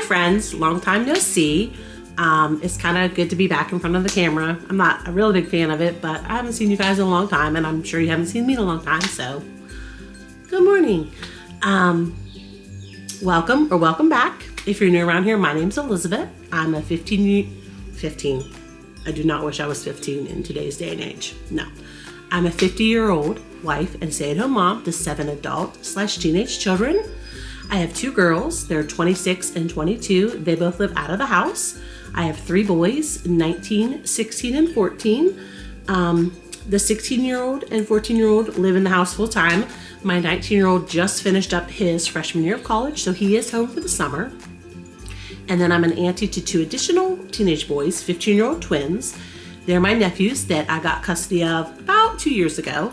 friends, long time no see. It's kind of good to be back in front of the camera. I'm not a really big fan of it, but I haven't seen you guys in a long time, and I'm sure you haven't seen me in a long time, so good morning. Welcome back. If you're new around here, my name's Elizabeth. I'm a 15. I do not wish I was 15 in today's day and age. No. I'm a 50-year-old wife and stay-at-home mom to 7 adult/teenage children. I have 2 girls. They're 26 and 22. They both live out of the house. I have 3 boys, 19, 16, and 14. The 16-year-old and 14-year-old live in the house full time. My 19-year-old just finished up his freshman year of college, so he is home for the summer. And then I'm an auntie to 2 additional teenage boys, 15-year-old twins. They're my nephews that I got custody of about 2 years ago.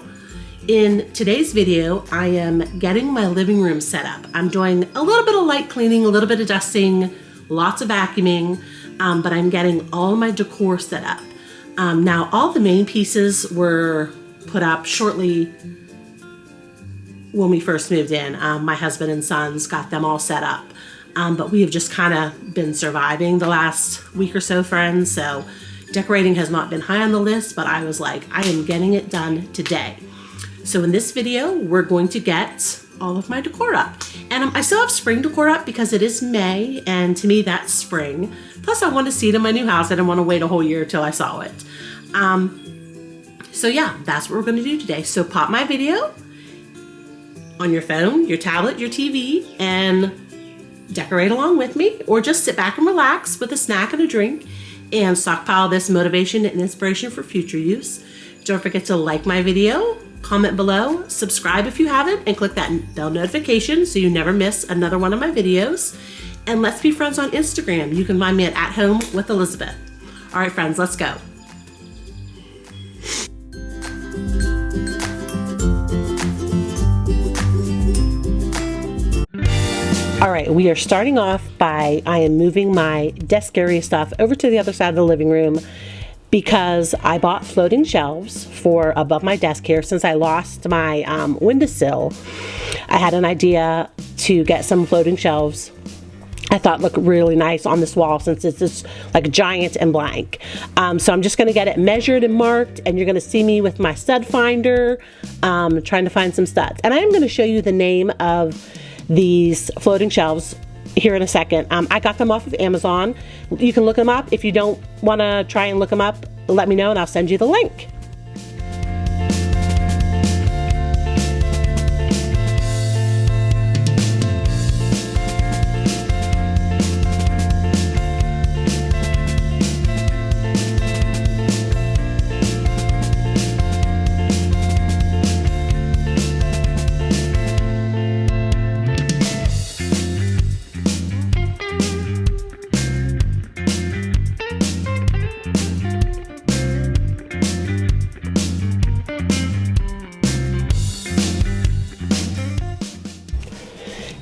In today's video, I am getting my living room set up. I'm doing a little bit of light cleaning, a little bit of dusting, lots of vacuuming, but I'm getting all my decor set up. Now, all the main pieces were put up shortly when we first moved in. My husband and sons got them all set up, but we have just kind of been surviving the last week or so, friends, so decorating has not been high on the list, but I was like, I am getting it done today. So in this video, we're going to get all of my decor up. And I still have spring decor up because it is May, and to me that's spring. Plus I want to see it in my new house. I didn't want to wait a whole year till I saw it. So yeah, that's what we're going to do today. So pop my video on your phone, your tablet, your TV, and decorate along with me, or just sit back and relax with a snack and a drink and stockpile this motivation and inspiration for future use. Don't forget to like my video, comment below, subscribe if you haven't, and click that bell notification so you never miss another one of my videos. And let's be friends on Instagram. You can find me at Home with Elizabeth. All right, friends, let's go. All right, we are starting off by, I am moving my desk area stuff over to the other side of the living room because I bought floating shelves for above my desk here. Since I lost my windowsill, I had an idea to get some floating shelves I thought looked really nice on this wall since it's just like giant and blank. So I'm just going to get it measured and marked, and you're going to see me with my stud finder trying to find some studs. And I am going to show you the name of these floating shelves here in a second. I got them off of Amazon. You can look them up. If you don't want to try and look them up, let me know and I'll send you the link.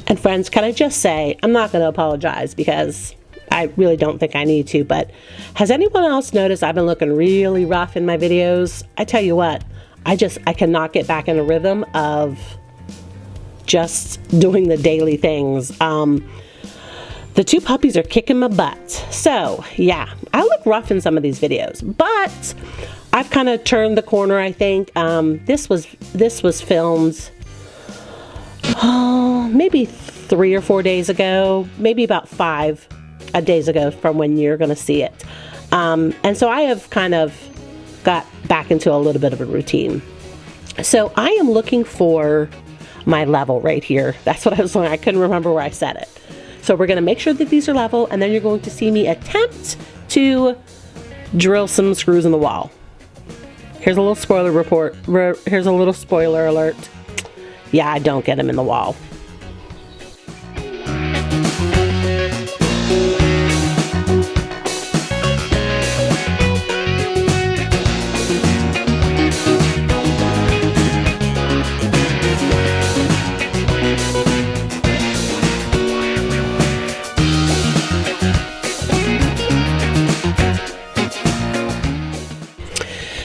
And friends, can I just say, I'm not going to apologize because I really don't think I need to, but has anyone else noticed I've been looking really rough in my videos? I tell you what, I cannot get back in a rhythm of just doing the daily things. The 2 puppies are kicking my butt. So yeah, I look rough in some of these videos, but I've kind of turned the corner, I think. This was filmed maybe 3 or 4 days ago, maybe about 5 days ago from when you're going to see it. And so I have kind of got back into a little bit of a routine. So I am looking for my level right here. That's what I was looking. I couldn't remember where I set it. So we're going to make sure that these are level, and then you're going to see me attempt to drill some screws in the wall. Here's a little spoiler report. Here's a little spoiler alert. Yeah, I don't get them in the wall.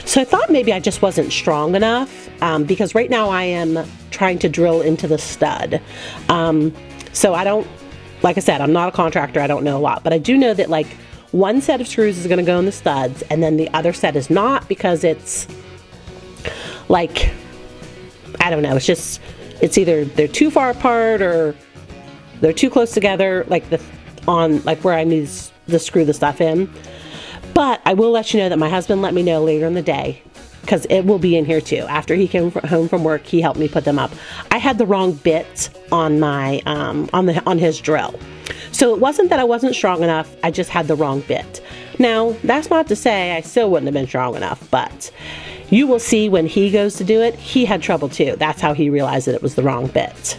So I thought maybe I just wasn't strong enough because right now I am trying to drill into the stud. So I don't like I said, I'm not a contractor. I don't know a lot, but I do know that like one set of screws is going to go in the studs and then the other set is not, because it's like, I don't know. It's either they're too far apart or they're too close together, like where I need to screw the stuff in. But I will let you know that my husband let me know later in the day, because it will be in here too. After he came home from work, he helped me put them up. I had the wrong bit on my on his drill, so it wasn't that I wasn't strong enough. I just had the wrong bit. Now that's not to say I still wouldn't have been strong enough, but you will see when he goes to do it, he had trouble too. That's how he realized that it was the wrong bit.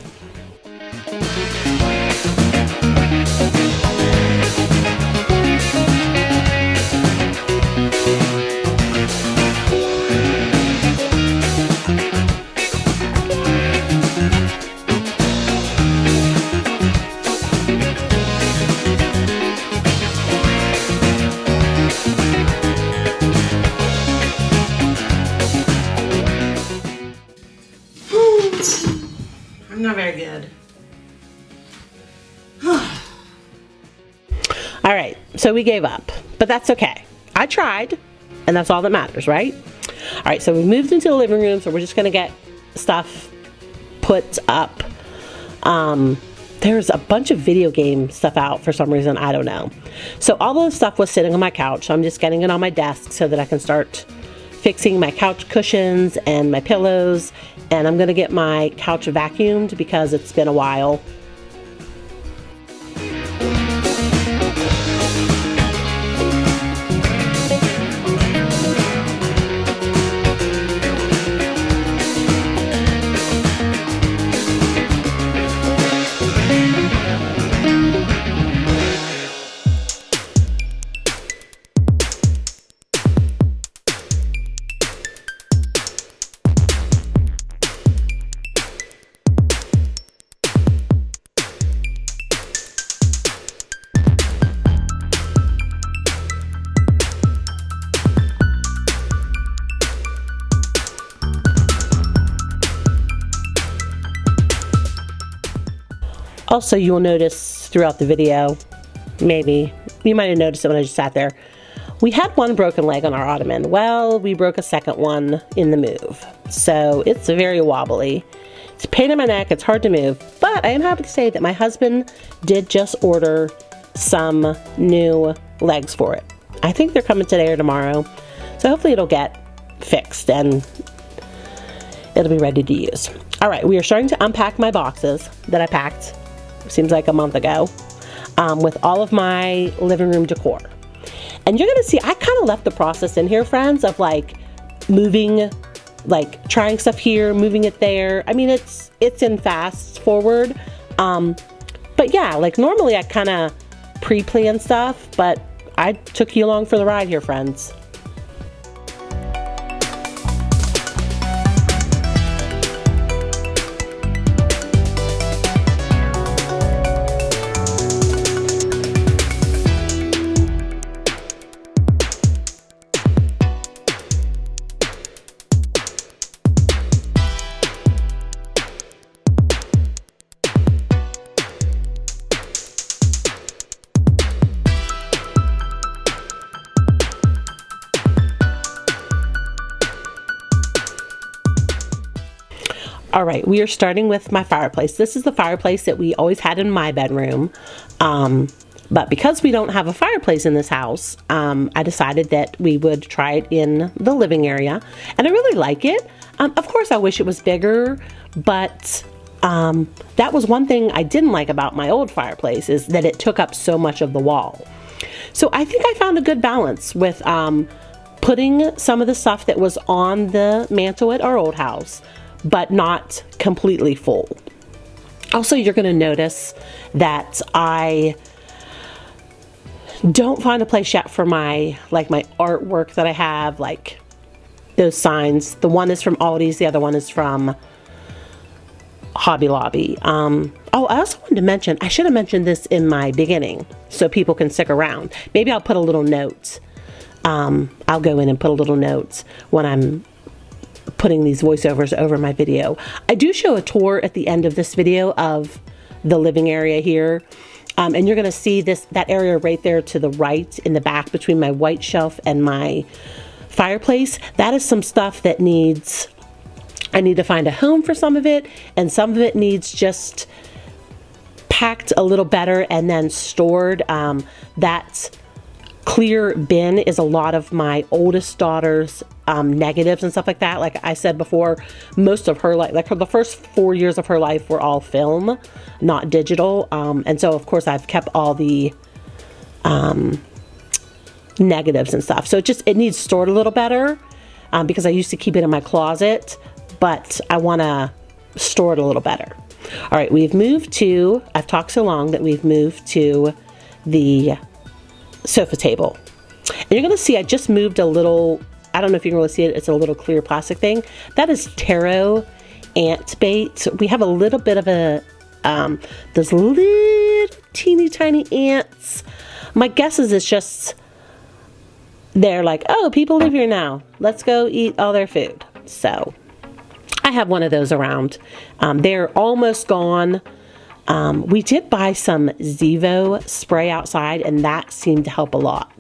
I'm not very good. All right, so we gave up, but that's okay. I tried, and that's all that matters, right? All right, so we moved into the living room, so we're just gonna get stuff put up. There's a bunch of video game stuff out for some reason, I don't know. So all the stuff was sitting on my couch, so I'm just getting it on my desk so that I can start fixing my couch cushions and my pillows, and I'm gonna get my couch vacuumed because it's been a while. Also, you will notice throughout the video, maybe, you might have noticed it when I just sat there, we had one broken leg on our ottoman. Well, we broke a second one in the move. So it's very wobbly. It's a pain in my neck, it's hard to move, but I am happy to say that my husband did just order some new legs for it. I think they're coming today or tomorrow. So hopefully it'll get fixed and it'll be ready to use. All right, we are starting to unpack my boxes that I packed, seems like a month ago, with all of my living room decor. And you're gonna see, I kind of left the process in here, friends, of like moving, like trying stuff here, moving it there. I mean, it's in fast forward. But yeah, like normally I kind of pre-plan stuff, but I took you along for the ride here, friends. All right, we are starting with my fireplace. This is the fireplace that we always had in my bedroom. But because we don't have a fireplace in this house, I decided that we would try it in the living area. And I really like it. Of course, I wish it was bigger, but that was one thing I didn't like about my old fireplace, is that it took up so much of the wall. So I think I found a good balance with putting some of the stuff that was on the mantle at our old house, but not completely full. Also, you're gonna notice that I don't find a place yet for my artwork that I have, like those signs. The one is from Aldi's, the other one is from Hobby Lobby. Oh, I also wanted to mention, I should have mentioned this in my beginning so people can stick around. Maybe I'll put a little note. I'll go in and put a little note when I'm putting these voiceovers over my video. I do show a tour at the end of this video of the living area here. And you're gonna see that area right there to the right in the back between my white shelf and my fireplace. That is some stuff that I need to find a home for some of it, and some of it needs just packed a little better and then stored. That clear bin is a lot of my oldest daughter's negatives and stuff like that. Like I said before, most of her life, the first 4 years of her life were all film, not digital. And so of course I've kept all the negatives and stuff. So it needs stored a little better because I used to keep it in my closet, but I want to store it a little better. All right, I've talked so long that we've moved to the sofa table. And you're going to see I just moved a little, I don't know if you can really see it, it's a little clear plastic thing. That is taro ant bait. We have a little bit of those little teeny tiny ants. My guess is it's just, they're like, oh, people live here now. Let's go eat all their food. So I have one of those around. They're almost gone. We did buy some Zevo spray outside, and that seemed to help a lot.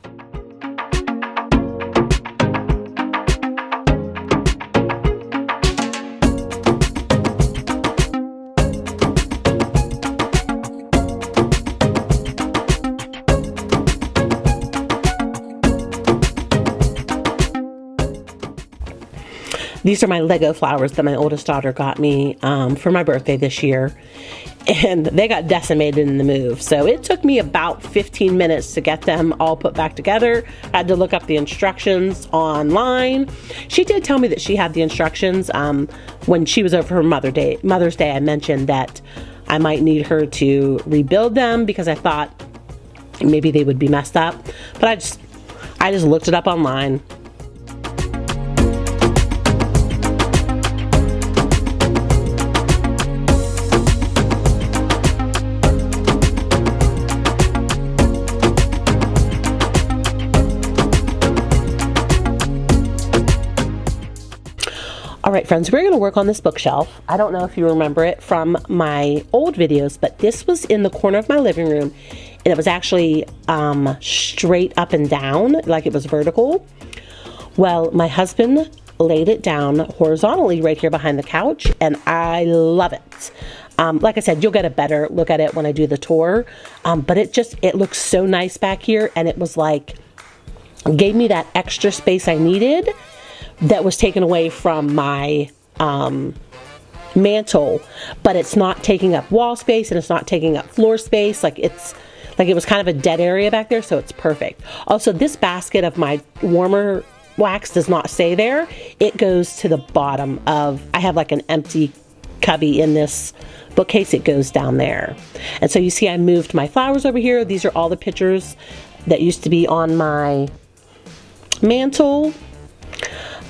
These are my Lego flowers that my oldest daughter got me for my birthday this year. And they got decimated in the move. So it took me about 15 minutes to get them all put back together. I had to look up the instructions online. She did tell me that she had the instructions. When she was over for Mother's Day, I mentioned that I might need her to rebuild them because I thought maybe they would be messed up. But I just looked it up online. All right, friends, we're going to work on this bookshelf. I don't know if you remember it from my old videos, but this was in the corner of my living room, and it was actually straight up and down, like it was vertical. Well, my husband laid it down horizontally right here behind the couch, and I love it. Like I said, you'll get a better look at it when I do the tour, but it looks so nice back here, and it was like, gave me that extra space I needed that was taken away from my mantle, but it's not taking up wall space and it's not taking up floor space. It was kind of a dead area back there, so it's perfect. Also, this basket of my warmer wax does not stay there. It goes to the bottom of, I have like an empty cubby in this bookcase. It goes down there. And so you see I moved my flowers over here. These are all the pictures that used to be on my mantle.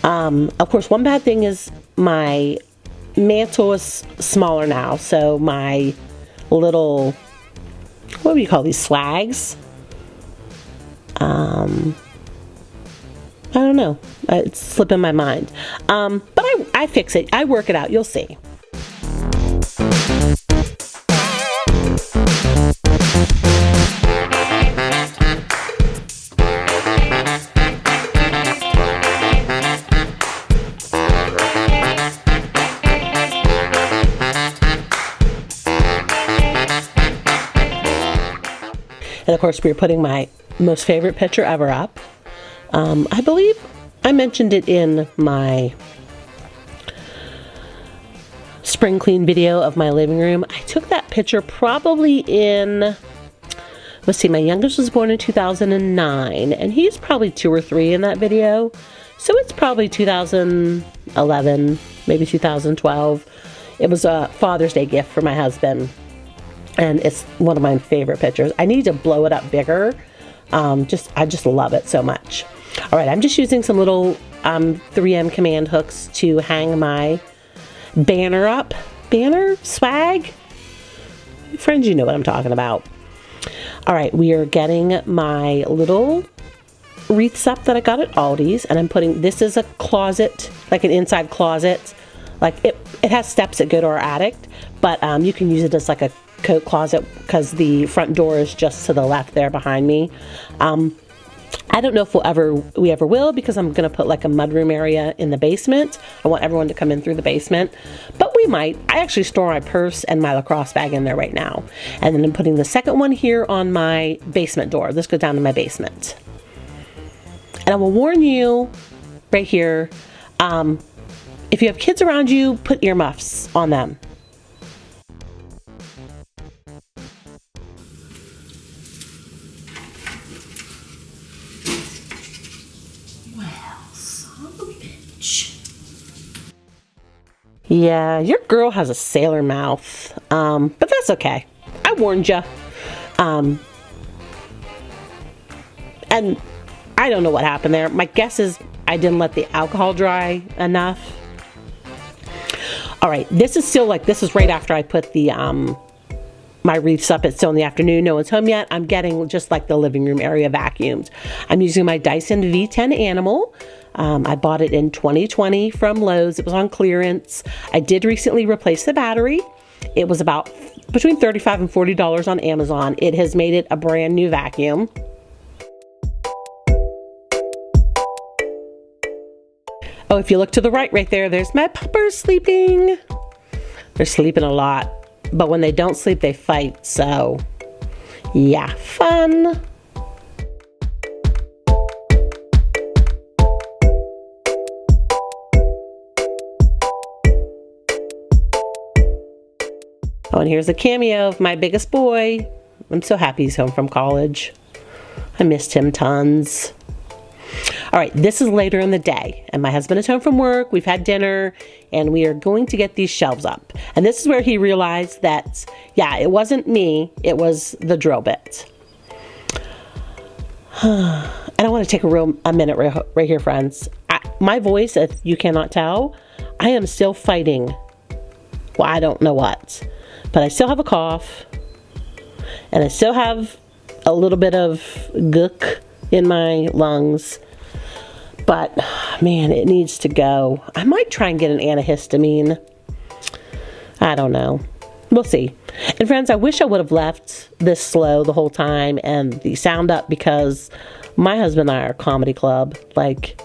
Of course, one bad thing is my mantle is smaller now, so my little, what do you call these, swags? I don't know. It's slipping my mind. But I fix it. I work it out. You'll see. And of course, we're putting my most favorite picture ever up. I believe I mentioned it in my spring clean video of my living room. I took that picture probably in, let's see, my youngest was born in 2009, and he's probably 2 or 3 in that video. So it's probably 2011, maybe 2012. It was a Father's Day gift for my husband. And it's one of my favorite pictures. I need to blow it up bigger. I just love it so much. All right, I'm just using some little 3M command hooks to hang my banner up. Banner? Swag? Friends, you know what I'm talking about. All right, we are getting my little wreaths up that I got at Aldi's. And I'm putting, this is a closet, like an inside closet. Like it has steps that go to our attic. But you can use it as like a coat closet because the front door is just to the left there behind me. I don't know if we ever will, because I'm going to put like a mudroom area in the basement. I want everyone to come in through the basement, but we might. I actually store my purse and my lacrosse bag in there right now. And then I'm putting the second one here on my basement door. This goes down to my basement. And I will warn you right here, if you have kids around you, put earmuffs on them. Yeah, your girl has a sailor mouth, but that's okay. I warned you. And I don't know what happened there. My guess is I didn't let the alcohol dry enough. All right, this is right after I put the my wreaths up. It's still in the afternoon. No one's home yet. I'm getting just like the living room area vacuumed. I'm using my Dyson V10 Animal. I bought it in 2020 from Lowe's. It was on clearance. I did recently replace the battery. It was about between $35 and $40 on Amazon. It has made it a brand new vacuum. Oh, if you look to the right there, there's my puppers sleeping. They're sleeping a lot, but when they don't sleep, they fight. So yeah, fun. Oh, and here's a cameo of my biggest boy. I'm so happy he's home from college. I missed him tons. All right, this is later in the day, and my husband is home from work. We've had dinner, and we are going to get these shelves up. And this is where he realized that, yeah, it wasn't me, it was the drill bit. And I want to take a minute right here, friends. My voice, if you cannot tell, I am still fighting. Well, I don't know what. But I still have a cough, and I still have a little bit of gook in my lungs. But man, it needs to go. I might try and get an antihistamine. I don't know. We'll see. And friends, I wish I would have left this slow the whole time and the sound up, because my husband and I are a comedy club. Like,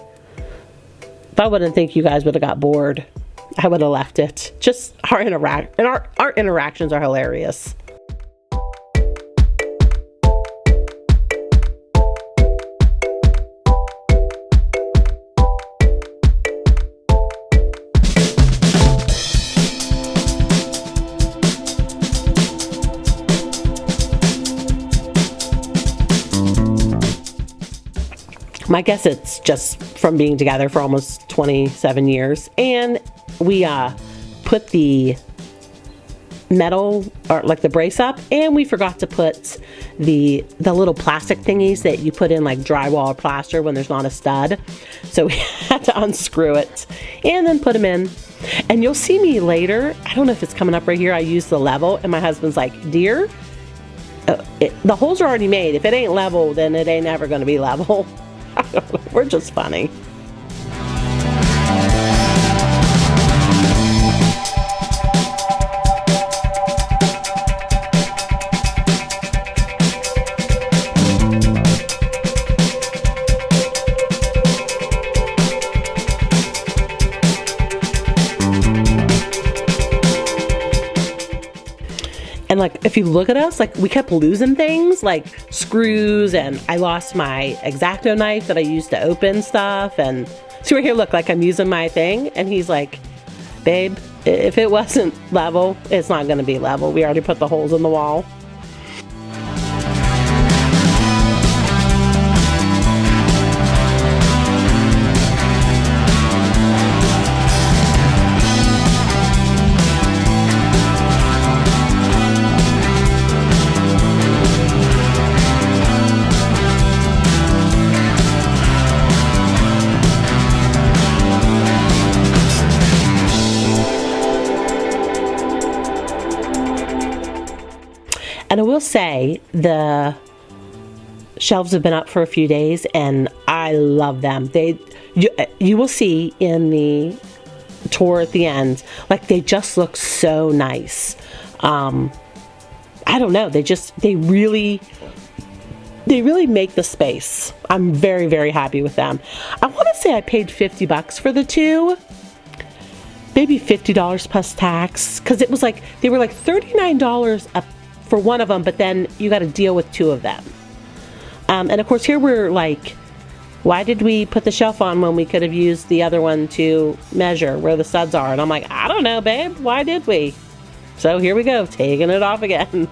if I wouldn't think you guys would have got bored, I would have left it. Just our interactions are hilarious. My guess it's just from being together for almost 27 years. And we put the metal, or like the brace up, and we forgot to put the little plastic thingies that you put in like drywall or plaster when there's not a stud. So we had to unscrew it and then put them in. And you'll see me later, I don't know if it's coming up right here, I use the level, and my husband's like, dear, the holes are already made. If it ain't level, then it ain't ever going to be level. We're just funny. And like, if you look at us, like we kept losing things like screws, and I lost my X-Acto knife that I used to open stuff. And see right here, look, like I'm using my thing, and he's like, babe, if it wasn't level, it's not going to be level. We already put the holes in the wall. And I will say, the shelves have been up for a few days, and I love them. You will see in the tour at the end, like they just look so nice. I don't know, they really make the space. I'm very, very happy with them. I want to say I paid $50 for the two, maybe $50 plus tax, because it was like, they were like $39 for one of them, but then you got to deal with two of them. And of course here we're like, why did we put the shelf on when we could have used the other one to measure where the studs are? And I'm like, I don't know, babe, why did we? So here we go, taking it off again.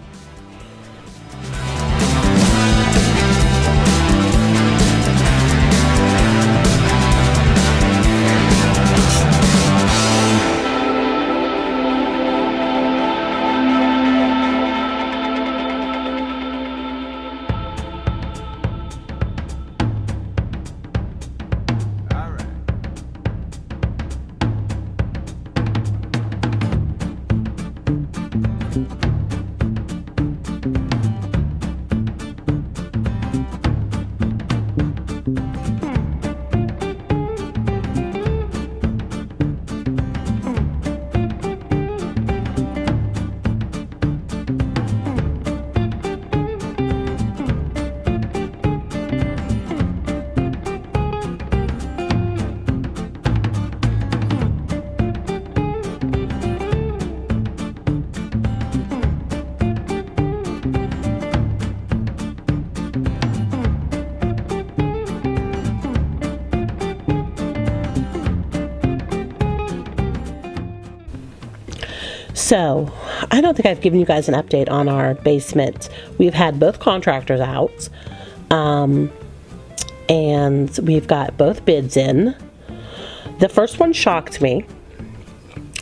So, I don't think I've given you guys an update on our basement. We've had both contractors out, and we've got both bids in. The first one shocked me,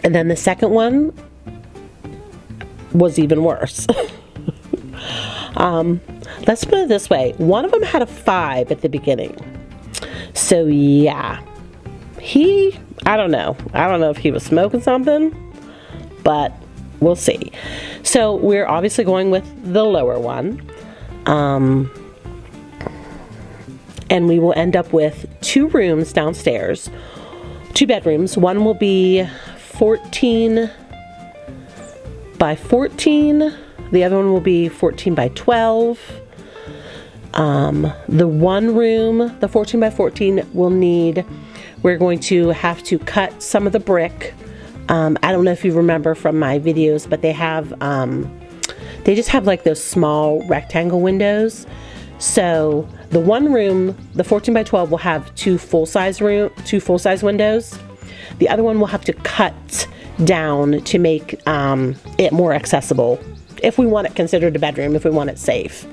and then the second one was even worse. Let's put it this way. One of them had a 5 at the beginning. So, yeah. I don't know. I don't know if he was smoking something, but we'll see. So we're obviously going with the lower one. And we will end up with 2 rooms downstairs, 2 bedrooms. One will be 14 by 14. The other one will be 14 by 12. The one room, the 14 by 14 we're going to have to cut some of the brick. I don't know if you remember from my videos, but they just have like those small rectangle windows. So the one room, the 14 by 12 will have 2 full-size windows. The other one will have to cut down to make it more accessible. If we want it considered a bedroom, if we want it safe.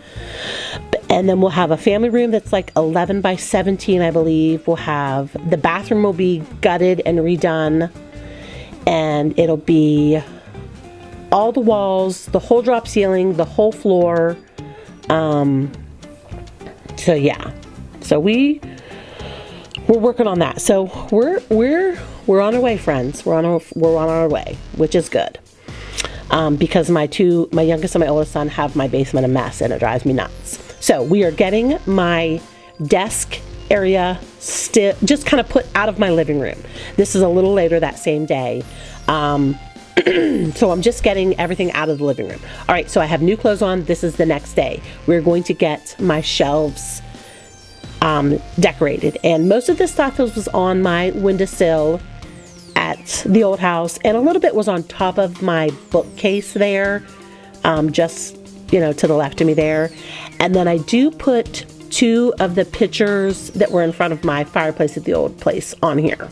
And then we'll have a family room that's like 11 by 17, I believe. The bathroom will be gutted and redone. And it'll be all the walls, the whole drop ceiling, the whole floor. So yeah. So we're working on that. So we're on our way, friends. We're on our way, which is good. Because my youngest and my oldest son have my basement a mess, and it drives me nuts. So we are getting my desk area just kind of put out of my living room. This is a little later that same day. So I'm just getting everything out of the living room. All right, so I have new clothes on. This is the next day. We're going to get my shelves decorated. And most of this stuff was on my windowsill at the old house, and a little bit was on top of my bookcase there, just, to the left of me there. And then I do put 2 of the pictures that were in front of my fireplace at the old place on here.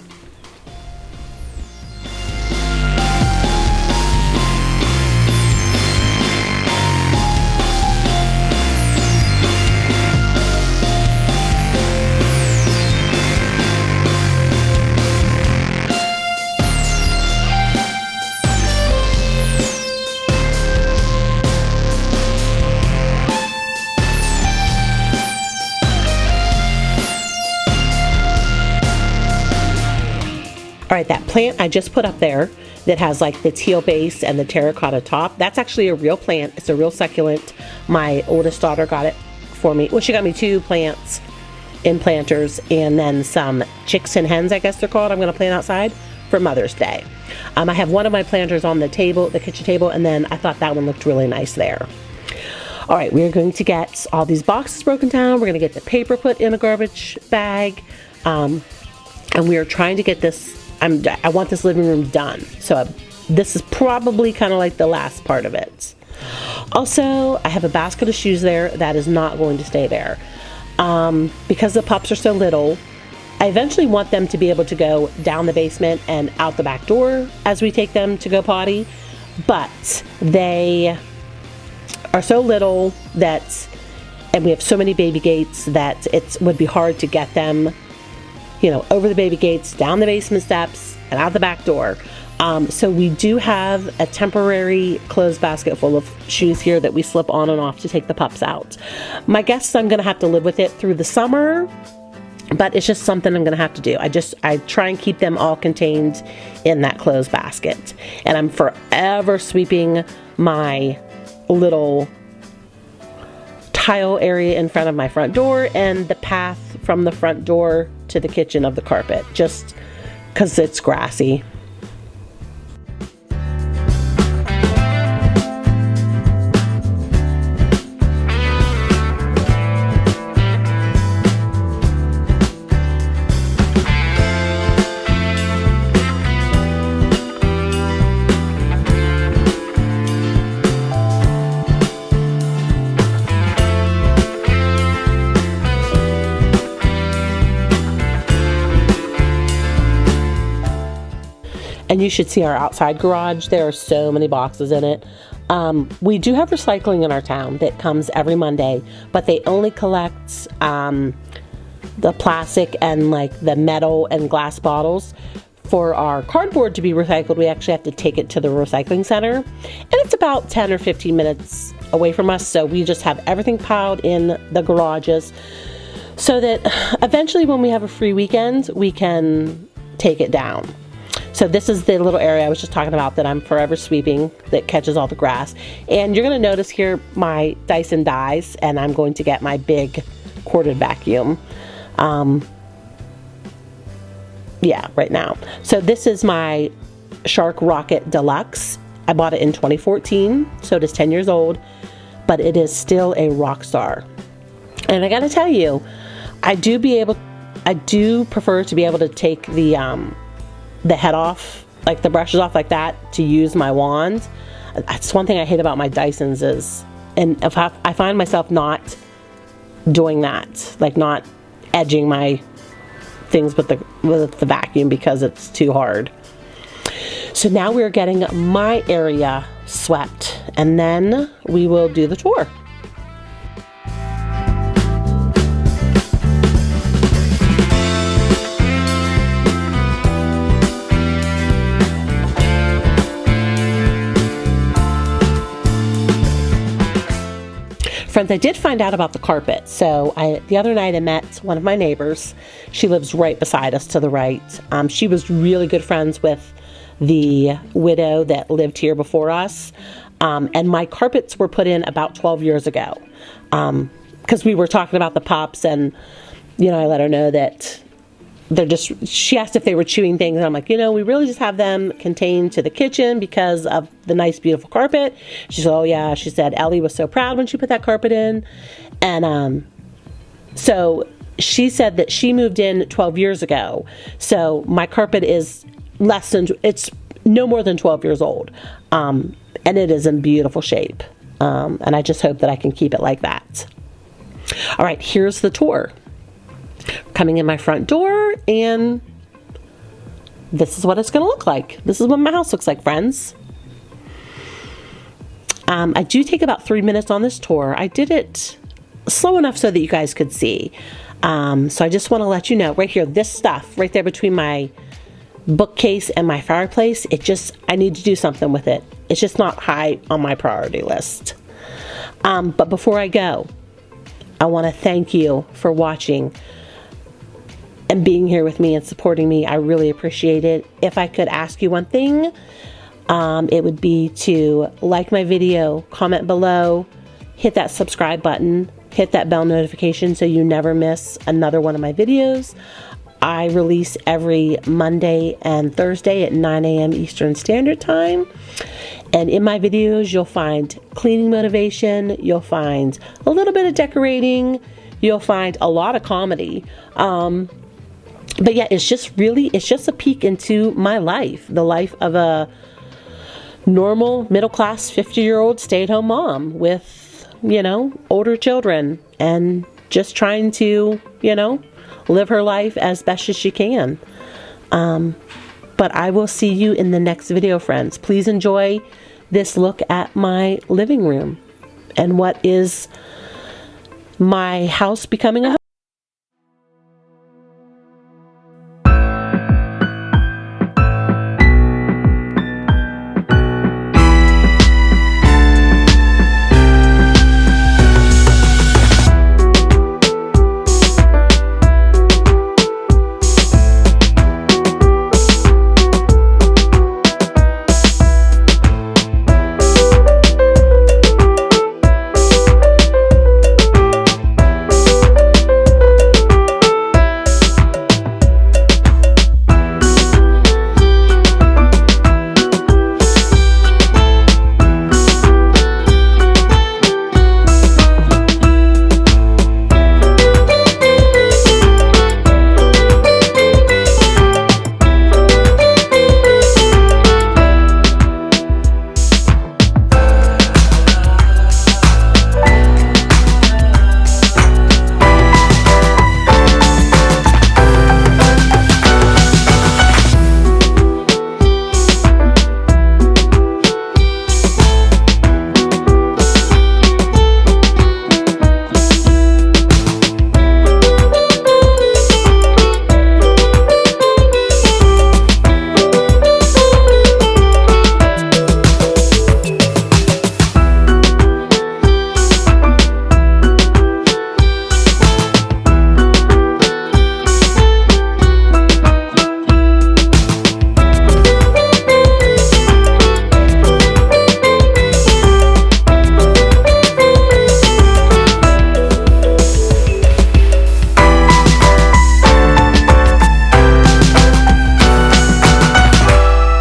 All right, that plant I just put up there that has like the teal base and the terracotta top, that's actually a real plant. It's a real succulent. My oldest daughter got it for me. Well, she got me 2 plants in planters, and then some chicks and hens, I guess they're called, I'm going to plant outside. for Mother's Day. I have one of my planters on the table, the kitchen table, and then I thought that one looked really nice there. All right, we are going to get all these boxes broken down. We're going to get the paper put in a garbage bag. And we are trying to get this, I want this living room done. So this is probably kind of like the last part of it. Also, I have a basket of shoes there that is not going to stay there. Because the pups are so little, I eventually want them to be able to go down the basement and out the back door as we take them to go potty. But they are so little that, and we have so many baby gates that it would be hard to get them, you know, over the baby gates, down the basement steps, and out the back door. So we do have a temporary clothes basket full of shoes here that we slip on and off to take the pups out. My guess is I'm going to have to live with it through the summer, but it's just something I'm going to have to do. I try and keep them all contained in that clothes basket. And I'm forever sweeping my little tile area in front of my front door and the path from the front door to the kitchen of the carpet, just because it's grassy. And you should see our outside garage. There are so many boxes in it. We do have recycling in our town that comes every Monday, but they only collect the plastic and like the metal and glass bottles. For our cardboard to be recycled, we actually have to take it to the recycling center. And it's about 10 or 15 minutes away from us, so we just have everything piled in the garages so that eventually when we have a free weekend, we can take it down. So this is the little area I was just talking about that I'm forever sweeping that catches all the grass. And you're going to notice here my Dyson dies, and I'm going to get my big corded vacuum. Yeah, right now. So this is my Shark Rocket Deluxe. I bought it in 2014, so it is 10 years old, but it is still a rock star. And I got to tell you, I do prefer to be able to take the head off, like the brushes off like that, to use my wand. That's one thing I hate about my Dysons is, and if I find myself not doing that, like not edging my things with the vacuum because it's too hard. So now we're getting my area swept, and then we will do the tour. Friends, I did find out about the carpet. So the other night I met one of my neighbors. She lives right beside us to the right. She was really good friends with the widow that lived here before us. And my carpets were put in about 12 years ago. Because we were talking about the pups, and, you know, I let her know that she asked if they were chewing things, and I'm like, you know, we really just have them contained to the kitchen because of the nice, beautiful carpet. She said, oh yeah, she said Ellie was so proud when she put that carpet in. And so she said that she moved in 12 years ago. So my carpet is it's no more than 12 years old. And it is in beautiful shape. And I just hope that I can keep it like that. All right, here's the tour. Coming in my front door, and this is what it's going to look like. This is what my house looks like, friends. I do take about 3 minutes on this tour. I did it slow enough so that you guys could see. So I just want to let you know, right here, this stuff right there between my bookcase and my fireplace, I need to do something with it. It's just not high on my priority list. But before I go, I want to thank you for watching and being here with me and supporting me. I really appreciate it. If I could ask you one thing, it would be to like my video, comment below, hit that subscribe button, hit that bell notification so you never miss another one of my videos. I release every Monday and Thursday at 9 a.m. Eastern Standard Time. And in my videos, you'll find cleaning motivation, you'll find a little bit of decorating, you'll find a lot of comedy. But yeah, it's just a peek into my life, the life of a normal middle-class 50-year-old stay-at-home mom with, older children, and just trying to, live her life as best as she can. But I will see you in the next video, friends. Please enjoy this look at my living room and what is my house becoming a home.